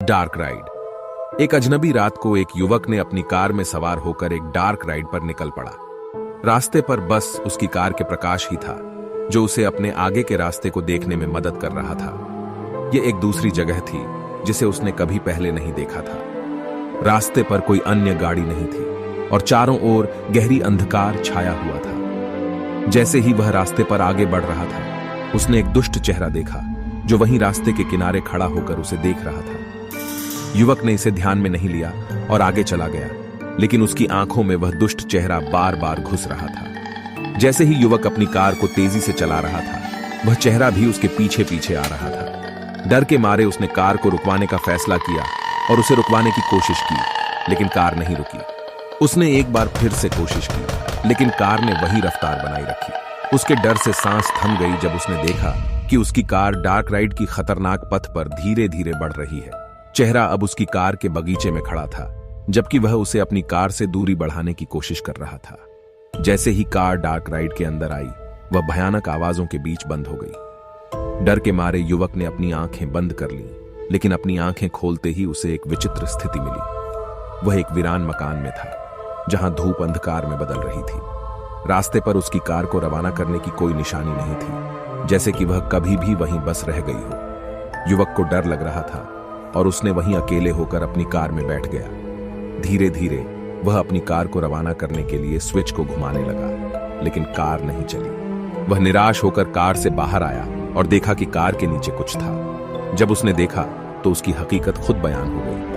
Dark ride. एक अजनबी रात को एक युवक ने अपनी कार में सवार होकर एक डार्क राइड पर निकल पड़ा। रास्ते पर बस उसकी कार के प्रकाश ही था जो उसे अपने आगे के रास्ते को देखने में मदद कर रहा था। यह एक दूसरी जगह थी जिसे उसने कभी पहले नहीं देखा था। रास्ते पर कोई अन्य गाड़ी नहीं थी और चारों ओर गहरी अंधकार छाया हुआ था। जैसे ही वह रास्ते पर आगे बढ़ रहा था, उसने एक दुष्ट चेहरा देखा जो वहीं रास्ते के किनारे खड़ा होकर उसे देख रहा था। युवक ने इसे ध्यान में नहीं लिया और आगे चला गया, लेकिन उसकी आंखों में वह दुष्ट चेहरा बार बार घुस रहा था। जैसे ही युवक अपनी कार को तेजी से चला रहा था, वह चेहरा भी उसके पीछे पीछे आ रहा था। डर के मारे उसने कार को रुकवाने का फैसला किया और उसे रुकवाने की कोशिश की, लेकिन कार नहीं रुकी। उसने एक बार फिर से कोशिश की, लेकिन कार ने वही रफ्तार बनाई रखी। उसके डर से सांस थम गई जब उसने देखा कि उसकी कार डार्क राइड की खतरनाक पथ पर धीरे धीरे बढ़ रही है। चेहरा अब उसकी कार के बगीचे में खड़ा था, जबकि वह उसे अपनी कार से दूरी बढ़ाने की कोशिश कर रहा था। जैसे ही कार डार्क राइड के अंदर आई, वह भयानक आवाजों के बीच बंद हो गई। डर के मारे युवक ने अपनी आंखें बंद कर लीं, लेकिन अपनी आंखें खोलते ही उसे एक विचित्र स्थिति मिली। वह एक वीरान मकान में था, जहां धूप अंधकार में बदल रही थी। रास्ते पर उसकी कार को रवाना करने की कोई निशानी नहीं थी, जैसे कि वह कभी भी वहीं बस रह गई हो। युवक को डर लग रहा था और उसने वहीं अकेले होकर अपनी कार में बैठ गया। धीरे धीरे वह अपनी कार को रवाना करने के लिए स्विच को घुमाने लगा, लेकिन कार नहीं चली। वह निराश होकर कार से बाहर आया और देखा कि कार के नीचे कुछ था। जब उसने देखा तो उसकी हकीकत खुद बयान हो गई।